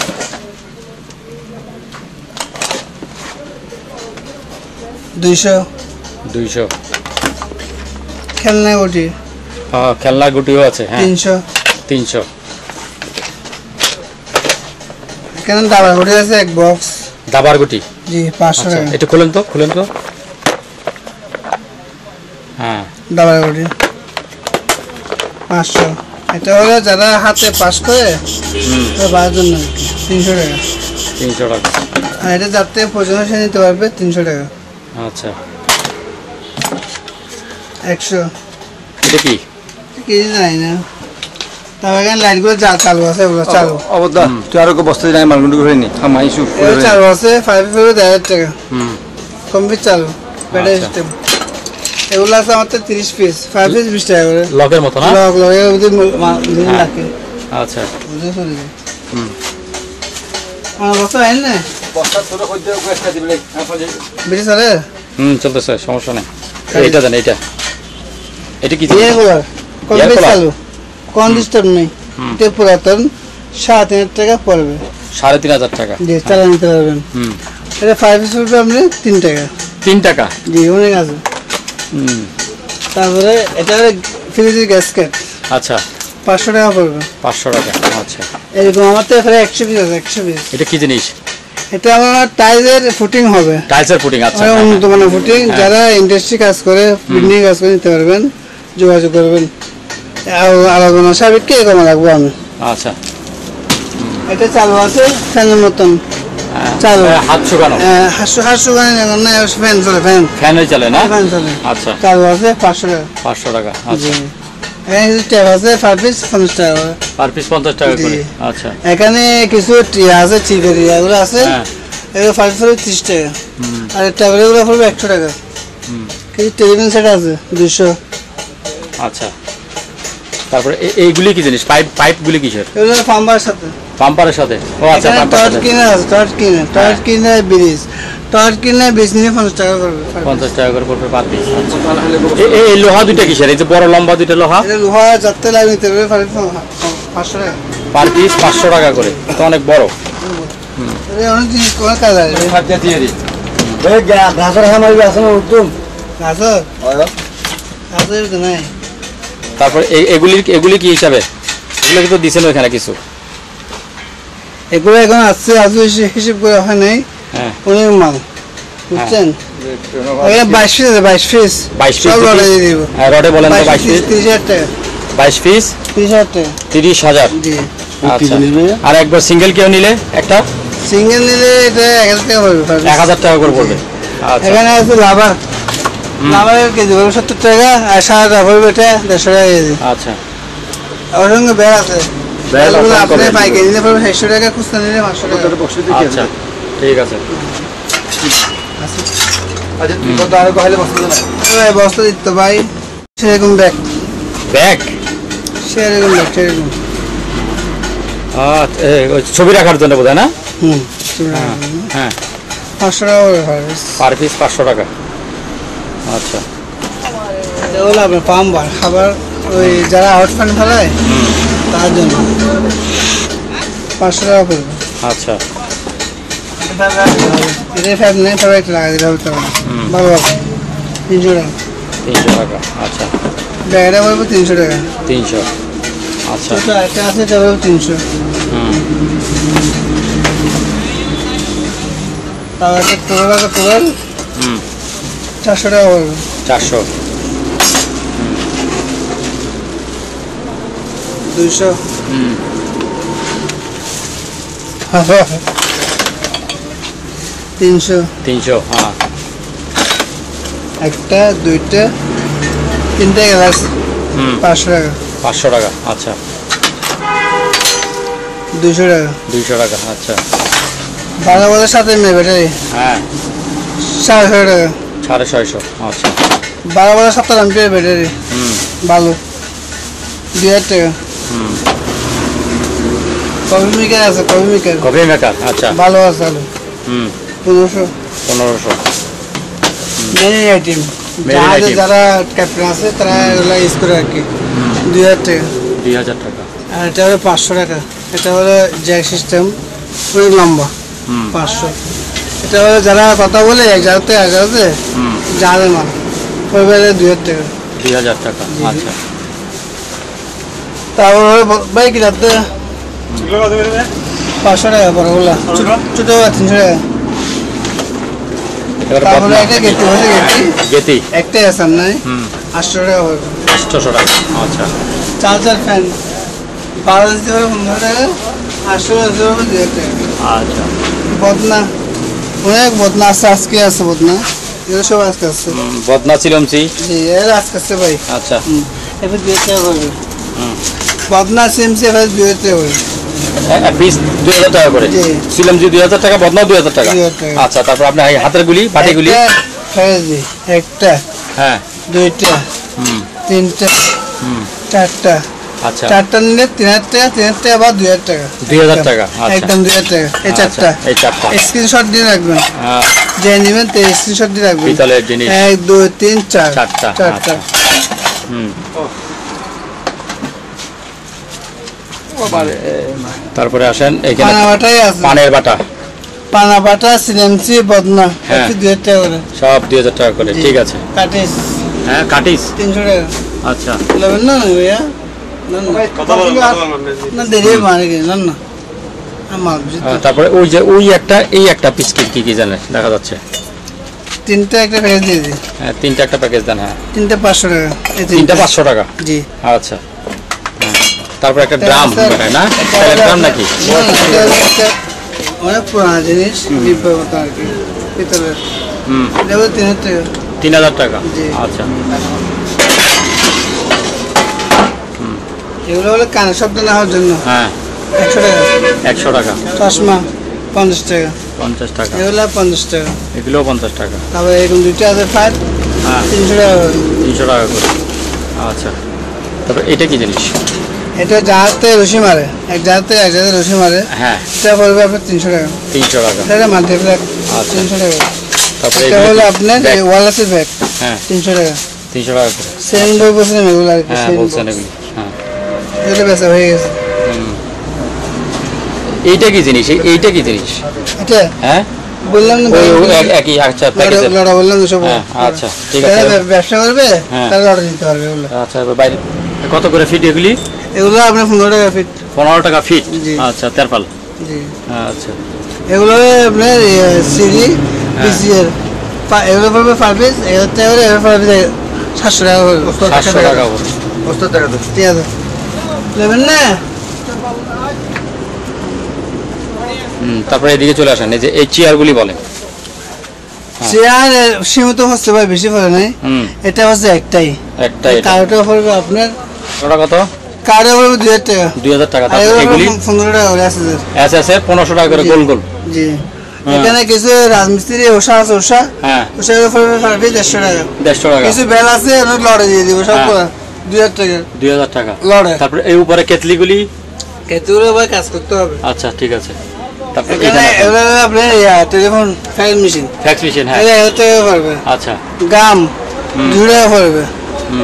Speaker 1: 200
Speaker 2: খেলনা গুটি
Speaker 1: হ্যাঁ খেলনা গুটিও আছে হ্যাঁ
Speaker 2: 300
Speaker 1: 300
Speaker 2: এখানে ডাবার গুটি আছে এক বক্স
Speaker 1: দাবার গুটি
Speaker 2: জি 500
Speaker 1: আচ্ছা
Speaker 2: টাকা
Speaker 1: এটা খুলেন তো হ্যাঁ
Speaker 2: ডাবার গুটি 500 এটা হলো যারা হাতে পাস করে তার জন্য 300 টাকা
Speaker 1: 300 টাকা
Speaker 2: আর এটা যাতে প্রয়োজন সে নিতে পারবে 300 টাকা
Speaker 1: আচ্ছা
Speaker 2: 100
Speaker 1: এটা কি
Speaker 2: কি জানি না তারপর এখানে লাইটগুলো যা চালু আছে ওগুলো চালু
Speaker 3: অবদা তুই আরো বস্তা নাই মানুষগুলি করে নি মাইসু
Speaker 2: এগুলো চালু আছে 5 ফেরত 1000 টাকা কমপ্লিট চালু ব্যাটারি সিস্টেম এগুলো আছে আমার 30 পিস 5 পিস 20 টাকা করে
Speaker 1: লকের মতো না
Speaker 2: লক এর মধ্যে রাখে
Speaker 1: আচ্ছা
Speaker 2: বুঝে চলে যায় আমার বস্তা আইন না
Speaker 3: বস্তা ছোট কইতে একটা দিবলে
Speaker 2: বেশি চলে
Speaker 1: চলতেছে সমস্যা নেই এটা দেন এটা কি
Speaker 2: এগুলো কমপ্লিট
Speaker 1: cooler?
Speaker 2: চালু কোন ডিস্টার্ব নেই এটা পুরাতন 7,000 টাকা পড়বে
Speaker 1: 3,500 টাকা
Speaker 2: জি চালা নিতে পারবেন এটা 5 পিস পড়বে আপনি 3 টাকা
Speaker 1: 3 টাকা
Speaker 2: জি অনেক আছে তারপরে এটা ফ্রিজের গ্যাসকেট
Speaker 1: আচ্ছা
Speaker 2: 500 টাকা পড়বে
Speaker 1: 500 টাকা আচ্ছা
Speaker 2: এরকম আমার তো এখানে 100 পিস আছে 100 পিস
Speaker 1: এটা কি জিনিস
Speaker 2: এটা আমার টাইলের ফুটিং হবে
Speaker 1: টাইলসের ফুটিং আচ্ছা
Speaker 2: উন্নত মানের ফুটিং যারা ইন্ডাস্ট্রি কাজ করে বিল্ডিং কাজ করে নিতে পারবেন যোগাযোগ করবেন আলোচনা সাবিককে এরকম রাখবো আমি
Speaker 1: আচ্ছা
Speaker 2: এটা চালু আছে ফ্যানের মতন চালু
Speaker 1: হাত শুকানো
Speaker 2: হাসু গানে না ফ্যান চলে
Speaker 1: ফ্যানই চলে না
Speaker 2: ফ্যান চলে
Speaker 1: আচ্ছা
Speaker 2: চালু আছে 500 টাকা
Speaker 1: 500 টাকা আচ্ছা
Speaker 2: এখানে কিছু ট্যাপ আছে 5 পিস 50 টাকা করে
Speaker 1: পার পিস 50 টাকা করে
Speaker 2: জি।
Speaker 1: আচ্ছা
Speaker 2: এখানে কিছু টিয়া আছে চিপের এগুলো আছে এগুলো 5 পিস 30 টাকা আর ট্যাবলেটগুলো পড়বে 100 টাকা কিছু টেলিভিশন সেট আছে 200
Speaker 1: আচ্ছা তারপরে এইগুলি কি জিনিস পাইপগুলি কিসের
Speaker 2: এগুলো পাম্পারের সাথে
Speaker 1: পাম্পারের সাথে ও আচ্ছা
Speaker 2: এখানে
Speaker 1: পাম্পারের
Speaker 2: টর্চ
Speaker 1: সাথে
Speaker 2: কিনে আছে টর্চ কিনে ব্রিজ টর্চ কিনে 20 নিয়ে 50 টাকা করবে
Speaker 1: 50 টাকা করে পড়বে পার পিস এই লোহা দুইটা কিসের এই যে বড় লম্বা দুইটা লোহা
Speaker 2: এটা লোহা যাতে লাগে নিতে পারবে 500 টাকা
Speaker 1: পার পিস 500 টাকা করে এটা অনেক বড়
Speaker 2: এটা অনেক জিনিস কোন কাজ আছে
Speaker 3: খাদ্য দিয়ে দি গাছর হামারি আছে না উত্তম
Speaker 2: গাছর গাছর তো নাই
Speaker 1: তারপর এগুলি কি হিসাবে এগুলো তো দিছেন ওখানে কিছু
Speaker 2: এগুলো এখন আসছে আজ হিসেব করে হয় নাই
Speaker 1: হ্যাঁ
Speaker 2: অনেক মাল বুঝছেন এখানে 22 পিস আছে 22 পিস
Speaker 1: 22 পিস
Speaker 2: সব রডে দিয়ে দিব
Speaker 1: রডে বলেন তো 22 পিস
Speaker 2: 30,000 টাকা
Speaker 1: 22 পিস
Speaker 2: 30,000 টাকা
Speaker 1: 30,000
Speaker 2: জি
Speaker 1: আচ্ছা আর একবার সিঙ্গেল কেউ নিলে একটা
Speaker 2: সিঙ্গেল নিলে এটা 1000 টাকা পড়বে
Speaker 1: 1000 টাকা করে পড়বে আচ্ছা
Speaker 2: এখানে আছে লাভার লাভারের কেজি পড়বে 70 টাকা আর সাদা পড়বে এটা 150 টাকা কেজি
Speaker 1: আচ্ছা
Speaker 2: ওর সঙ্গে বেড় আছে
Speaker 1: বেড়
Speaker 2: বেড়গুলো
Speaker 1: কম
Speaker 2: আপনি
Speaker 1: করে
Speaker 2: পাইকারি নিলে পড়বে 600 টাকা খুচরা নিলে 500 টাকা
Speaker 1: আচ্ছা ঠিক আছে
Speaker 3: আচ্ছা তুই কত আরো কইলে বস্তা না
Speaker 2: এই বস্তা দিতে ভাই সেরকম ব্যাগ
Speaker 1: ব্যাগ
Speaker 2: সেরকম ব্যাগ সেরকম
Speaker 1: ছবি রাখার জন্য বোধহয় না হ্যাঁ
Speaker 2: 500 টাকা করে হয়
Speaker 1: পার পিস 500 টাকা আচ্ছা
Speaker 2: এটা হলো আপনার পাম্বার খাবার ওই যারা আউট ফান্ড ফেলায় তার জন্য 500 টাকা পড়বে
Speaker 1: আচ্ছা
Speaker 2: এটা ফ্যান নেই তবে একটা লাগা দিলে হবে তবে ভালো হবে 300 টাকা
Speaker 1: 300 টাকা আচ্ছা
Speaker 2: ব্যাগটা পড়বে 300 টাকা
Speaker 1: 300 আচ্ছা
Speaker 2: ছোট একটা আছে এটা পড়বে 300 তারপর একটা টোটাল আছে টোটাল 400 টাকা পড়বে
Speaker 1: 400
Speaker 2: 200 300
Speaker 1: 300, হ্যাঁ
Speaker 2: একটা দুইটা তিনটা গ্লাস 500 টাকা
Speaker 1: 500 টাকা, আচ্ছা
Speaker 2: 200 টাকা
Speaker 1: 200 টাকা, আচ্ছা
Speaker 2: 12 ভোল্টের 7 এমএ ব্যাটারি
Speaker 1: হ্যাঁ
Speaker 2: 650 টাকা
Speaker 1: 650, আচ্ছা
Speaker 2: 12 ভোল্টের 70 এমপিয়ার ব্যাটারি ভালো 2000 টাকা কফি মেকার আছে,
Speaker 1: কফি মেকার, আচ্ছা
Speaker 2: ভালো আছে ভালো 1500 মেন আইটেম যারা ক্যাপ্টেন আছে তারা এগুলো ইউজ করে আর কি 2000 টাকা
Speaker 1: 2000 টাকা,
Speaker 2: আর এটা হলো 500 টাকা। এটা হলো জ্যাক সিস্টেম অনেক লম্বা 500। এটা হলো যারা কথা বলে এক জায়গাতে জাহাজে মাল পড়বে 2000 টাকা
Speaker 1: 2000 টাকা, আচ্ছা
Speaker 2: তারপর হলো ভাই কি রাতে 500 টাকা বড়গুলা, ছোট 300 টাকা। তারপরে একটা গেটি হচ্ছে
Speaker 1: গেটি
Speaker 2: একটাই আছে নাই 800 টাকা হবে
Speaker 1: 800 টাকা, আচ্ছা
Speaker 2: চার্জার ফ্যান 12 দিতে পারে 15 টাকা 800 টাকা 2000 টাকা।
Speaker 1: আচ্ছা
Speaker 2: বদনা অনেক বদনা আছে, আজকে আছে বদনা, এগুলো সব আজকে আছে।
Speaker 1: বদনা চিলমচি,
Speaker 2: জি এর আজকে আছে ভাই।
Speaker 1: আচ্ছা
Speaker 2: এবার 2000 টাকা হবে বদনা সিমসি, এবার 2000 টাকা হবে
Speaker 1: পিস 2000 টাকা করে,
Speaker 2: জি।
Speaker 1: চিলমচি 2000 টাকা, বদনা 2000 টাকা,
Speaker 2: 2000 টাকা।
Speaker 1: আচ্ছা তারপর আপনার এই হাতের গুলি, বাটিগুলি,
Speaker 2: ফেজি একটা
Speaker 1: হ্যাঁ
Speaker 2: দুইটা তিনটা চারটা,
Speaker 1: আচ্ছা
Speaker 2: চারটা নিলে 3000 টাকা, 3000 টাকা বা 2000 টাকা
Speaker 1: 2000 টাকা, আচ্ছা
Speaker 2: একদম 2000 টাকা। এই
Speaker 1: আচ্ছা,
Speaker 2: চারটা
Speaker 1: এই চারটা
Speaker 2: স্ক্রিনশট দিয়ে রাখবেন,
Speaker 1: হ্যাঁ,
Speaker 2: যে নেবেন স্ক্রিনশট দিয়ে রাখবেন।
Speaker 1: পিতলের জিনিস
Speaker 2: 1 2 3 4
Speaker 1: চারটা,
Speaker 2: চারটা।
Speaker 1: তারপরে আসেন এখানে
Speaker 2: পানা বাটাই আছে,
Speaker 1: পানের বাটা,
Speaker 2: পানা বাটা সিলেমসি বদনা
Speaker 1: হ্যাঁ।
Speaker 2: 2000 টাকা করে,
Speaker 1: সব 2000 টাকা করে, ঠিক আছে
Speaker 2: কাটিস
Speaker 1: হ্যাঁ, কাটিস
Speaker 2: 300 টাকা
Speaker 1: আচ্ছা
Speaker 2: নেবেন না ভাইয়া? না না দেরি মানে কি না না আমার
Speaker 1: তারপরে ওই যে ওই একটা এই একটা পিস কি জানেন দেখা যাচ্ছে,
Speaker 2: তিনটা একটা প্যাকেজ দিয়ে দিই,
Speaker 1: হ্যাঁ তিনটা একটা প্যাকেজ দেন, হ্যাঁ
Speaker 2: তিনটা 500 টাকা, এই
Speaker 1: তিনটা 500 টাকা,
Speaker 2: জি।
Speaker 1: আচ্ছা তারপর একটা ড্রাম না, ড্রাম নাকি,
Speaker 2: অনেক পুরানা জিনিস ডিব্বা মতো আর কি পিতলের, দেবো 3000 টাকা
Speaker 1: 3000 টাকা,
Speaker 2: জি।
Speaker 1: আচ্ছা
Speaker 2: এগুলো হলো কানের শব্দ না হওয়ার জন্য
Speaker 1: হ্যাঁ
Speaker 2: 100 টাকা।
Speaker 1: 100 টাকা,
Speaker 2: চশমা 50 টাকা,
Speaker 1: 50 টাকা,
Speaker 2: এগুলো 50 টাকা।
Speaker 1: এগুলো 50 টাকা,
Speaker 2: তারপরে এরকম দুইটা আছে ফাইভ
Speaker 1: হ্যাঁ
Speaker 2: 300 টাকা করে।
Speaker 1: 300 টাকা করে, আচ্ছা তারপর এটা কি জিনিস,
Speaker 2: এটা জাহাজতে রশি মারে, এক জাহাজতে এক জাহাজে রশি মারে,
Speaker 1: হ্যাঁ
Speaker 2: এটা পড়বে আপনার 300 টাকা।
Speaker 1: 300 টাকা,
Speaker 2: এটা মাল্টিপ্ল্যাক
Speaker 1: আচ্ছা।
Speaker 2: 300 টাকা।
Speaker 1: তারপরে
Speaker 2: এটা হলো আপনার
Speaker 1: ব্যাগ,
Speaker 2: ওয়ালেসের ব্যাগ
Speaker 1: হ্যাঁ
Speaker 2: 300 টাকা।
Speaker 1: 300 টাকা করে,
Speaker 2: সেম বই বলছিলাম এগুলো আর কি,
Speaker 1: হ্যাঁ
Speaker 2: same
Speaker 1: বলছেন
Speaker 2: box।
Speaker 1: এগুলো, হ্যাঁ
Speaker 2: এগুলো বেচা হয়ে গেছে।
Speaker 1: এইটা কি জিনিস, এইটা কি জিনিস,
Speaker 2: এটা
Speaker 1: হ্যাঁ
Speaker 2: বললাম না
Speaker 1: ওই
Speaker 2: ভাই,
Speaker 1: একই, আচ্ছা প্যাকেজের,
Speaker 2: লড়া বললাম তো সব।
Speaker 1: হ্যাঁ, আচ্ছা, ঠিক
Speaker 2: যারা
Speaker 1: আছে।
Speaker 2: ব্যবসা করবে
Speaker 1: হ্যাঁ।
Speaker 2: তারা অর্ডার দিতে পারবে এগুলো।
Speaker 1: আচ্ছা এবার বাইরে কত করে ফিট এগুলি,
Speaker 2: এগুলো আপনার 15 টাকা ফিট।
Speaker 1: 15 টাকা ফিট,
Speaker 2: জি।
Speaker 1: আচ্ছা তেরপাল,
Speaker 2: জি
Speaker 1: আচ্ছা
Speaker 2: এগুলো আপনার সিডি বিসিএর এগুলো পড়বে 5 পিস, 1000 টাকা করে, এগুলো পড়বে 700 টাকা করে,
Speaker 1: 700 টাকা করে,
Speaker 3: 70 টাকা তো
Speaker 2: ঠিক আছে নেবেন না?
Speaker 1: তারপরে এদিকে চলে আসেন, এই যে এই চেয়ারগুলি বলেন,
Speaker 2: চেয়ার সীমিত হচ্ছে ভাই, বেশি পড়ে নাই। এটা হচ্ছে একটাই,
Speaker 1: একটা এটা
Speaker 2: কার্ডটা পড়বে আপনার,
Speaker 1: ওটা কত,
Speaker 2: কার্ডে পড়বে 2000 টাকা,
Speaker 1: 2000 টাকা,
Speaker 2: আর
Speaker 1: তারপর
Speaker 2: এগুলো
Speaker 1: এগুলি
Speaker 2: 15 টাকা করে আছে।
Speaker 1: আছে আছে 1500 টাকা করে,
Speaker 2: জি।
Speaker 1: গোল গোল,
Speaker 2: জি
Speaker 1: হ্যাঁ।
Speaker 2: এখানে কিছু রাজমিস্ত্রি ওষা আছে, ওষা
Speaker 1: হ্যাঁ
Speaker 2: ওষা পড়বে 150 টাকা।
Speaker 1: 150 টাকা,
Speaker 2: কিছু বেল আছে ওগুলো লড়ে দিয়ে দিব, সব
Speaker 1: হ্যাঁ।
Speaker 2: 2000 টাকা
Speaker 1: 2000 টাকা,
Speaker 2: লড়ে।
Speaker 1: তারপরে এই উপরে কেতলিগুলি,
Speaker 2: এতগুলো ভাই কাজ করতে হবে।
Speaker 1: আচ্ছা ঠিক আছে, তারপরে
Speaker 2: এখানে
Speaker 1: এখানে
Speaker 2: এগুলো আপনার telephone file machine,
Speaker 1: fax machine, হ্যাঁ
Speaker 2: 1000 টাকা পড়বে।
Speaker 1: আচ্ছা
Speaker 2: গাম 2 টাকা পড়বে,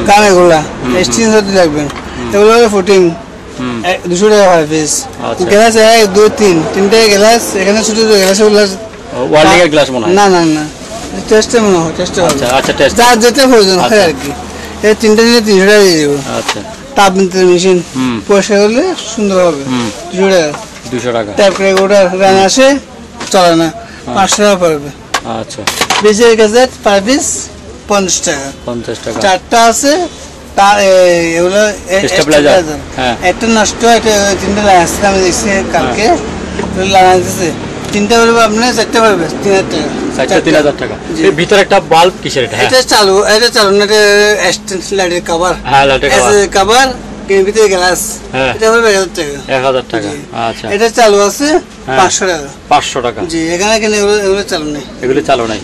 Speaker 2: গাম এগুলা স্ক্রিনশট দিয়ে রাখবেন। এগুলো হলো ফুটিং 200 টাকা হয় পিস।
Speaker 1: আচ্ছা।
Speaker 2: গ্লাস 1 2 3 তিনটে গ্লাস, এখানে ছোট ছোট গ্লাস,
Speaker 1: ওয়ার্ল্ডিং এর গ্লাস মনে হয়,
Speaker 2: না না না টেস্টে মনে হয়, টেস্টে হবে।
Speaker 1: আচ্ছা আচ্ছা টেস্ট,
Speaker 2: যার যেটা প্রয়োজন হয়
Speaker 1: আচ্ছা।
Speaker 2: আর কি। এই তিনটে নিলে 300 টাকা দিয়ে দেবো।
Speaker 1: আচ্ছা
Speaker 2: তাপ নিতে মেশিন পরিষ্কার করলে সুন্দর হবে, 200 টাকা।
Speaker 1: 200 টাকা,
Speaker 2: ট্যাপ করে ওটা রান আসে, চলে না, 500 টাকা পড়বে।
Speaker 1: আচ্ছা
Speaker 2: বিজের কাছে পার পিস 50 টাকা।
Speaker 1: 50 টাকা,
Speaker 2: চারটা আছে, এগুলো
Speaker 1: Stabilizer, হ্যাঁ।
Speaker 2: একটা নষ্ট, একটা তিনটে আসছে আমি দেখছি কালকে, লাগাইতেছে 3টা পড়বে আপনার 4টা পড়বে 3000 টাকা।
Speaker 1: 3000 টাকা।
Speaker 2: জি।
Speaker 1: এর ভিতরে একটা বাল্ব কিসের এটা? হ্যাঁ
Speaker 2: এটা চালু না, এটা এক্সটেন্স লাইটের কভার।
Speaker 1: হ্যাঁ লাইটের কভার।
Speaker 2: কভার এর ভিতরে গ্লাস।
Speaker 1: হ্যাঁ।
Speaker 2: এটা পড়বে 1000 টাকা।
Speaker 1: 1000 টাকা।
Speaker 2: জি।
Speaker 1: আচ্ছা
Speaker 2: এটা চালু আছে
Speaker 1: হ্যাঁ।
Speaker 2: 500 টাকা।
Speaker 1: 500 টাকা।
Speaker 2: জি, এখানে এগুলো চালু নেই।
Speaker 1: এগুলো চালু নাই।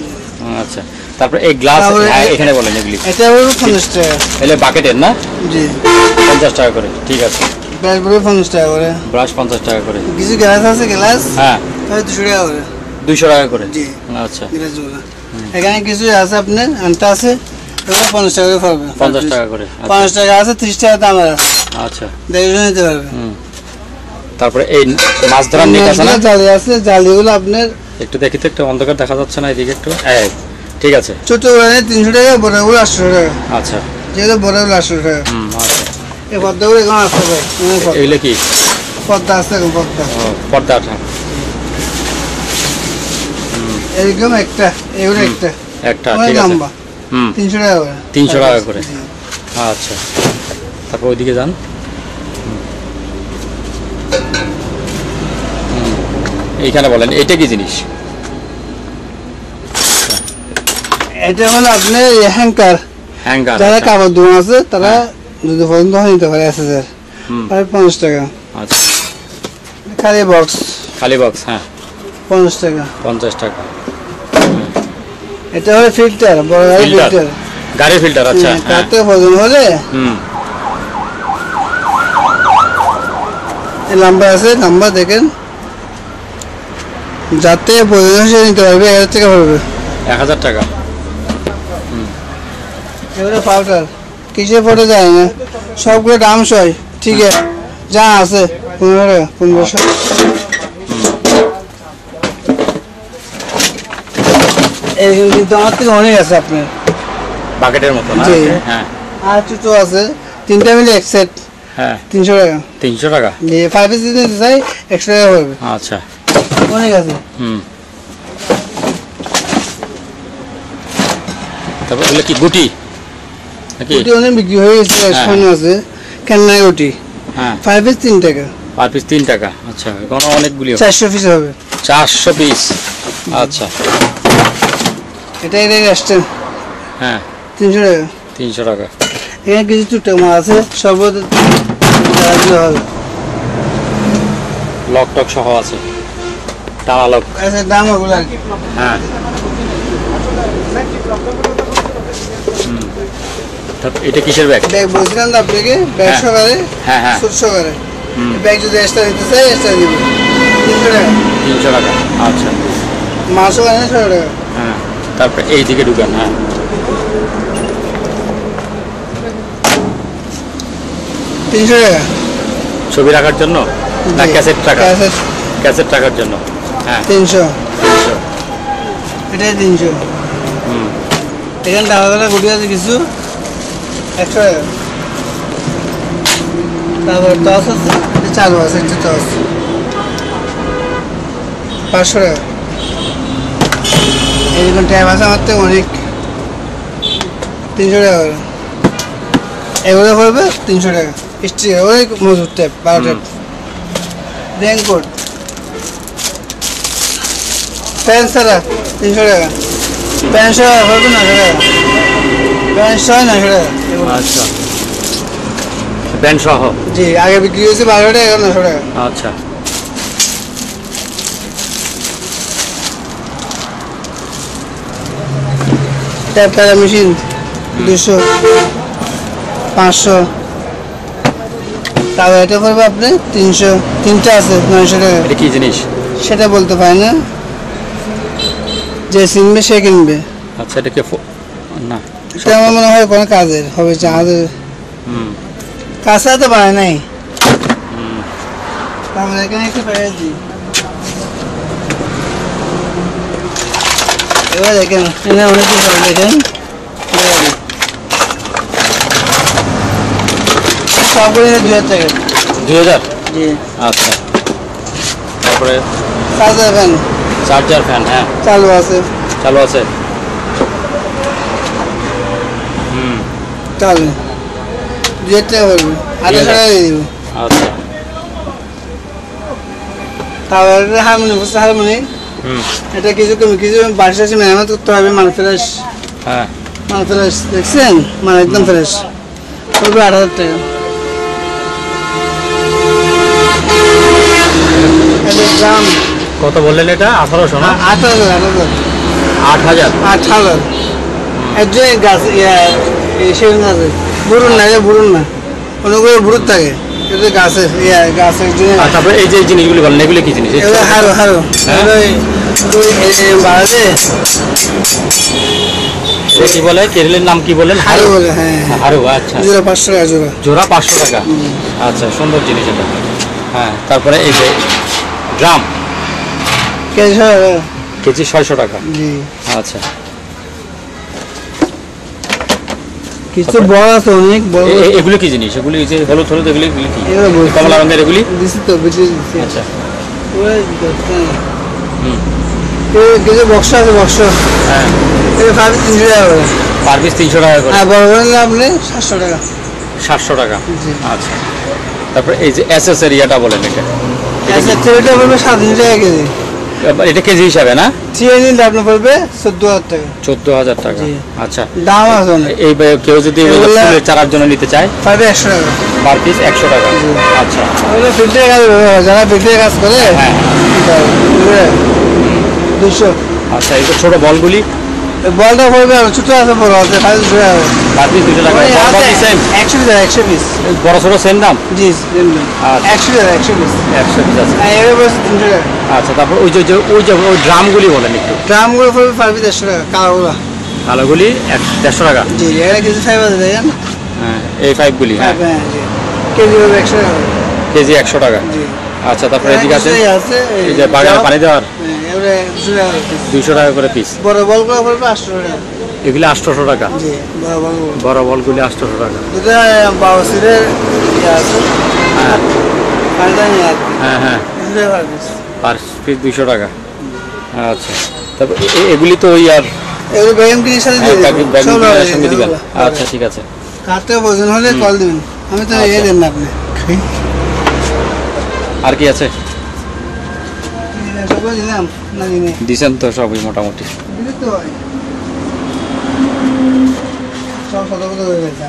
Speaker 1: আচ্ছা তারপর এই গ্লাস
Speaker 2: তারপরে
Speaker 1: এখানে বলেন এগুলি
Speaker 2: এটা পড়বে 50 টাকা।
Speaker 1: এলে বাকেটের না?
Speaker 2: জি,
Speaker 1: 50 টাকা করে। ঠিক আছে।
Speaker 2: ব্রাশ পড়বে 50 টাকা করে।
Speaker 1: ব্রাশ 50 টাকা করে।
Speaker 2: কিছু গ্লাস আছে, গ্লাস
Speaker 1: হ্যাঁ
Speaker 2: তাহলে 200 টাকা করে।
Speaker 1: 200 টাকা করে।
Speaker 2: জি,
Speaker 1: আচ্ছা
Speaker 2: গ্লাসগুলো এখানে কিছু আছে আপনার আনটা আছে, এগুলো 50 টাকা করে পড়বে।
Speaker 1: 50 টাকা করে। আচ্ছা
Speaker 2: 50 টাকা আছে, 30 টাকা দাম আছে,
Speaker 1: আচ্ছা।
Speaker 2: দেখে নিতে পারবে।
Speaker 1: তারপরে এই মাছ ধরার নেট আছে না?
Speaker 2: জালি আছে, জালিগুলো আপনার
Speaker 1: একটু দেখি তো, একটু অন্ধকার দেখা যাচ্ছে না এদিকে একটু। এই ঠিক আছে।
Speaker 2: ছোট বড় 300 টাকা, বড়গুলো 800 টাকা।
Speaker 1: আচ্ছা
Speaker 2: যেগুলো বড়গুলো 800 টাকা।
Speaker 1: আচ্ছা।
Speaker 2: এই পদ্মাগুলো এখন আসতে পারে,
Speaker 1: এগুলো কি?
Speaker 2: পদ্মা আছে এখন, পদ্মা
Speaker 1: ও, পর্দা আঠা।
Speaker 2: এরকম একটা, এগুলো একটা
Speaker 1: একটা
Speaker 2: অনেক
Speaker 1: ঠিক আছে।
Speaker 2: লম্বা, 300 টাকা করে।
Speaker 1: 300 টাকা করে।
Speaker 2: জি।
Speaker 1: আচ্ছা তারপর ওইদিকে যান। এইখানে বলেন এটা কি জিনিস?
Speaker 2: এটা হলো আপনার হ্যাঙ্কার,
Speaker 1: হ্যাঙ্গার।
Speaker 2: যারা কাপড় দোকান আছে তারা যদি পছন্দ হয় নিতে পারে 1000
Speaker 1: হুম।
Speaker 2: 50 টাকা।
Speaker 1: আচ্ছা
Speaker 2: খালি বক্স
Speaker 1: খালি বক্স। হ্যাঁ
Speaker 2: 50 টাকা।
Speaker 1: 50 টাকা।
Speaker 2: এটা হলো ফিল্টার, বড় গাড়ি
Speaker 1: ফিল্টার।
Speaker 2: ফিল্টার।
Speaker 1: গাড়ির ফিল্টার। আচ্ছা হ্যাঁ।
Speaker 2: তাতে প্রয়োজন হলে
Speaker 1: হুম
Speaker 2: এই নাম্বার আছে, নাম্বার দেখেন, যাতে প্রয়োজন সে নিতে পারবে। 1000 টাকা পড়বে।
Speaker 1: 1000 টাকা।
Speaker 2: এগুলো পাউডার, কিসে পড়ে যায় না, সবগুলো দাম সয়, ঠিক আছে, যা আছে 15 টাকা, 1500। এইগুলো কিন্তু আমার থেকে অনেক আছে আপনার।
Speaker 1: বাকেটের মতো না?
Speaker 2: জি।
Speaker 1: হ্যাঁ
Speaker 2: আর ছোটো আছে, 3টা মিলে এক সেট
Speaker 1: হ্যাঁ
Speaker 2: 300 টাকা।
Speaker 1: 300 টাকা।
Speaker 2: 5 পিস নিতে চাই 100 টাকা পড়বে।
Speaker 1: আচ্ছা
Speaker 2: অনেক আছে।
Speaker 1: হুম। তারপর এগুলো কি গুটি নাকি?
Speaker 2: গুটি অনেক বিক্রি হয়ে গেছে,
Speaker 1: হ্যাঁ।
Speaker 2: সামনে আছে কেন্নাই গুটি,
Speaker 1: হ্যাঁ
Speaker 2: 5 পিস 3 টাকা,
Speaker 1: পার পিস 3 টাকা। আচ্ছা এখনো অনেকগুলি হবে।
Speaker 2: 400 পিস হবে।
Speaker 1: 400 পিস। আচ্ছা
Speaker 2: এটা স্ট্যান্ড
Speaker 1: হ্যাঁ
Speaker 2: 300 টাকা।
Speaker 1: 300 টাকা।
Speaker 2: এখানে কিছু টুকটাক মাল আছে, সব হবে।
Speaker 1: লক টক সহ আছে, টানা লক।
Speaker 2: আচ্ছা, দাম ওগুলো আর কি।
Speaker 1: হ্যাঁ তারপর এটা কিসের ব্যাগ?
Speaker 2: ব্যাগ বলছিলাম তো আপনাকে, ব্যাগ
Speaker 1: হ্যাঁ।
Speaker 2: সহকারে,
Speaker 1: হ্যাঁ হ্যাঁ
Speaker 2: সুট সহকারে।
Speaker 1: হুম।
Speaker 2: ব্যাগ যদি এক্সট্রা নিতে চাই এক্সট্রা দিবে 300 টাকা।
Speaker 1: 300 টাকা। আচ্ছা
Speaker 2: মাছও আনে 100 টাকা।
Speaker 1: হ্যাঁ তারপরে এই দিকে ঢুকান। হ্যাঁ
Speaker 2: 300 টাকা।
Speaker 1: ছবি রাখার জন্য না
Speaker 2: জি।
Speaker 1: ক্যাসেট রাখা?
Speaker 2: ক্যাসেট
Speaker 1: ক্যাসেট রাখার জন্য। হ্যাঁ
Speaker 2: 300,
Speaker 1: 300।
Speaker 2: এটাই 300।
Speaker 1: হুম
Speaker 2: এখানে টাকাগুলো গুটি আছে কিছু 100 টাকা। তারপর টস আছে, এটা চালু আছে, একটা টস 500 টাকা। এইরকম ট্যাপ আছে আমার থেকে অনেক, 300 টাকা করে। এগুলো পড়বে 300 টাকা। স্টিল অনেক মজুর ট্যাপ, 12 ট্যাপ। রেনকোট, প্যান্ট ছাড়া 300 টাকা। প্যান্ট সহ পড়বে 900 টাকা। প্যান্ট সহ 900 টাকা এগুলো।
Speaker 1: আচ্ছা প্যান্ট সহ।
Speaker 2: জি, আগে বিক্রি হয়েছে 1200 টাকা, এখন 900 টাকা।
Speaker 1: আচ্ছা
Speaker 2: ট্যাপ কাটা মেশিন 200, 500। তারপর এটা পড়বে আপনি 300। 3টা আছে 900 টাকা।
Speaker 1: এটা কি জিনিস?
Speaker 2: সেটা বলতে পারি না, যে কিনবে সে কিনবে।
Speaker 1: আচ্ছা এটা কি না?
Speaker 2: এটা আমার মনে হয় কোনো কাজের হবে, জাহাজের
Speaker 1: হুম
Speaker 2: কাছে তো পারে নাই। তারপরে এখানে একটা প্যাকেজ দিই, এবার দেখেন এখানে অনেক কিছু আছে, দেখেন সবগুলো 2000 টাকা।
Speaker 1: 2000।
Speaker 2: জি।
Speaker 1: আচ্ছা তারপরে
Speaker 2: চার্জার ফ্যান
Speaker 1: চার্জার ফ্যান। হ্যাঁ
Speaker 2: চালু আছে,
Speaker 1: চালু আছে। হুম
Speaker 2: চালু 2000 টাকা পড়বে, 2800 টাকা দিয়ে দিব।
Speaker 1: আচ্ছা
Speaker 2: খাবার হারমোনি বসে হারমোনি এটা কিছু কম কিছু বাড়ির সাথে মেহনত করতে হবে মানে ফ্রেশ
Speaker 1: হ্যাঁ
Speaker 2: মানে ফ্রেশ দেখছেন মানে একদম ফ্রেশ পড়বে 8,000 টাকা এটা দাম
Speaker 1: কত বললেন এটা 1800 না
Speaker 2: 8,000
Speaker 1: 8000
Speaker 2: একজন গাছ সেগুন গাছে বুড়ুন না এটা বুড়ুন না অনেকগুলো বুড়ুর থাকে এটা গাছের গাছের
Speaker 1: আর তারপরে এই যে জিনিসগুলি বলেন এগুলি কি জিনিস
Speaker 2: এগুলো হারো হারো বাড়াতে
Speaker 1: কি বলে কেরলের নাম কি বলেন
Speaker 2: হারো বলে হ্যাঁ
Speaker 1: হারু আচ্ছা
Speaker 2: জোড়া 500 টাকা জোড়া
Speaker 1: জোড়া 500 টাকা আচ্ছা সুন্দর জিনিস এটা হ্যাঁ তারপরে এই যে ড্রাম কেজি 600 টাকা
Speaker 2: জি
Speaker 1: আচ্ছা
Speaker 2: কিছু বড় আছে অনেক বড়
Speaker 1: এগুলি কি জিনিস এগুলি যে হলুদ হলুদ এগুলি কি
Speaker 2: এগুলো
Speaker 1: কমলা রঙের এগুলি
Speaker 2: দিছি তো বিক্রি দিছি
Speaker 1: আচ্ছা
Speaker 2: ওই কিছু বক্স আছে বক্স
Speaker 1: হ্যাঁ
Speaker 2: এটা 300 টাকা করে
Speaker 1: পার পিস 300 টাকা করে
Speaker 2: আর বড় বড় নিলে আপনি 700 টাকা
Speaker 1: 700 টাকা
Speaker 2: জি
Speaker 1: আচ্ছা তারপরে এই যে অ্যাসেসরিয়াটা বলেন এটা
Speaker 2: আচ্ছা এটা পড়বে 700 টাকা কেজি
Speaker 1: এটা কেজি হিসাবে না
Speaker 2: চিয়ে নিলে আপনার পড়বে 14,000 টাকা
Speaker 1: 14,000 টাকা
Speaker 2: জি।
Speaker 1: আচ্ছা
Speaker 2: দাম আছে অনেক
Speaker 1: এই কেউ যদি ফুলের চারার জন্য নিতে চায়
Speaker 2: পাবে 100 টাকা
Speaker 1: পার পিস 100 টাকা আচ্ছা
Speaker 2: ওগুলো ফিল্টার কাজ যারা ফিল্টার কাজ করে
Speaker 1: হ্যাঁ
Speaker 2: 200
Speaker 1: আচ্ছা এই যে ছোট বলগুলি
Speaker 2: বলটা পড়বে ছোট আছে বড় আছে
Speaker 1: পার পিস 200 টাকা বড় পিস সেম
Speaker 2: 100 টাকা 100 পিস
Speaker 1: বড় ছোট সেম দাম
Speaker 2: জি
Speaker 1: আচ্ছা
Speaker 2: 100 টাকা 100 পিস
Speaker 1: 100 পিস আছে
Speaker 2: এর বস 300 টাকা
Speaker 1: আচ্ছা তারপর ওই যে ওই ড্রামগুলি বলেন একটু
Speaker 2: ড্রামগুলো পড়বে পারবে 150 টাকা কালোগুলো
Speaker 1: কালোগুলি 150 টাকা
Speaker 2: জি এটা কিছু ফাইবার দেখেন
Speaker 1: হ্যাঁ এই পাইপগুলি হ্যাঁ
Speaker 2: হ্যাঁ জি কেজি পড়বে 100 টাকা
Speaker 1: কেজি 100 টাকা
Speaker 2: জি
Speaker 1: আচ্ছা তারপরে এদিকে আছে
Speaker 2: আছে
Speaker 1: এই যে বাগানে পানি দেওয়ার
Speaker 2: এবারে 200 টাকা
Speaker 1: 200 টাকা করে পিস
Speaker 2: বড় বলগুলো পড়বে 800 টাকা
Speaker 1: এগুলি 800 টাকা
Speaker 2: জি বড় বলগুলো
Speaker 1: বড় বলগুলি 800 টাকা
Speaker 2: এটা বাউসিরের আছে
Speaker 1: হ্যাঁ
Speaker 2: পাঁচটা নিয়ে আছে
Speaker 1: হ্যাঁ হ্যাঁ পার পিস 200 টাকা আচ্ছা তারপর এগুলি তো ওই আর
Speaker 2: এগুলো ব্যায়াম কিনে সাথে দিয়ে
Speaker 1: ব্যাগিং
Speaker 2: দেবেন
Speaker 1: সঙ্গে দিবেন আচ্ছা ঠিক আছে
Speaker 2: কাটতে প্রয়োজন হলে কল দিবেন আমি তো এই দেন না আপনি
Speaker 1: আর কি আছে
Speaker 2: সব দিলাম না দিনে
Speaker 1: দিছেন তো সবই মোটামুটি
Speaker 2: দিলে তো হয় সব সতর্ক হয়ে গেছে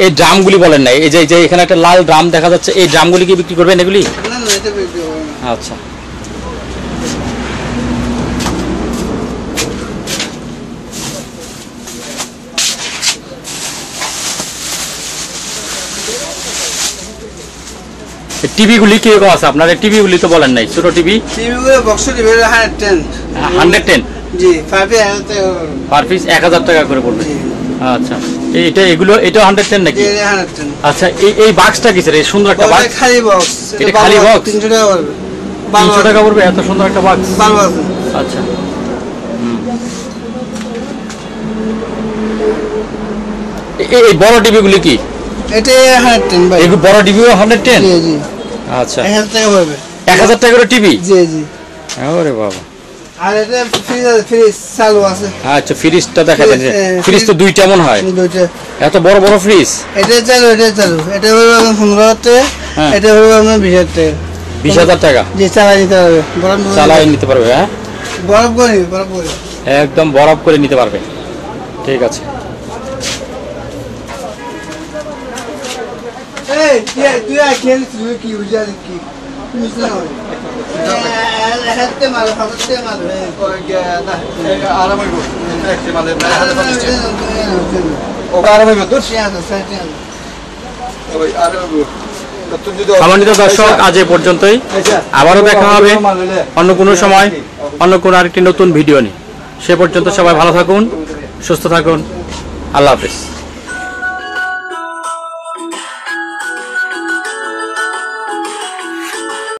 Speaker 1: এই ড্রামগুলি বলেন না এই যে এখানে একটা লাল ড্রাম দেখা যাচ্ছে এই ড্রামগুলি কি বিক্রি করবেন এগুলি
Speaker 2: না না এটা বিক্রি হবে না
Speaker 1: আচ্ছা টিভিগুলি কিরকম আছে আপনার টিভিগুলি তো বলেন নাই ছোট টিভি
Speaker 2: টিভিগুলো বক্স দিবে 110 জি 5000 টাকা
Speaker 1: পার পিস 1000 টাকা করে পড়বে আচ্ছা এগুলো এটা 110 নাকি
Speaker 2: জি 110
Speaker 1: আচ্ছা এই বাক্সটা কি স্যার এই সুন্দর একটা বাক্স
Speaker 2: খালি বক্স
Speaker 1: এটা খালি বক্স
Speaker 2: 300 টাকা পড়বে
Speaker 1: 300 টাকা পড়বে এত সুন্দর একটা বাক্স
Speaker 2: ভালো আছে
Speaker 1: আচ্ছা এই বড় টিভিগুলি কি
Speaker 2: এটা 110 ভাই
Speaker 1: এই বড় টিভিও 110
Speaker 2: জি জি
Speaker 1: আচ্ছা
Speaker 2: 1000 টাকা পড়বে
Speaker 1: 1000 টাকা করে টিভি
Speaker 2: জি জি
Speaker 1: ওরে বাবা
Speaker 2: আর এটা ফ্রিজ চালু আছে
Speaker 1: আচ্ছা ফ্রিজটা দেখা যাচ্ছে ফ্রিজ তো দুইটা মন হয়
Speaker 2: দুইটা
Speaker 1: এত বড় বড় ফ্রিজ
Speaker 2: এটা চালু এটা হলো 15,000 টাকা
Speaker 1: হ্যাঁ।
Speaker 2: এটা হলো 20,000 টাকা
Speaker 1: 20,000 টাকা
Speaker 2: জি চালাই নিতে হবে
Speaker 1: চালাই নিতে পারবে হ্যাঁ
Speaker 2: বরফ করে
Speaker 1: একদম বরফ করে নিতে পারবে ঠিক আছে
Speaker 2: এই তুই আকেল তুই কি বুঝা কি বুঝলা হাতে মাল হাতে মাল
Speaker 3: আরামে একটা মানে ওটা আরামে তো ওই আরামে
Speaker 1: সম্মানিত দর্শক আজ এ পর্যন্তই আবারও দেখা হবে অন্য কোনো সময় অন্য কোনো আরেকটি নতুন ভিডিও নিয়ে সে পর্যন্ত সবাই ভালো থাকুন সুস্থ থাকুন আল্লাহ হাফেজ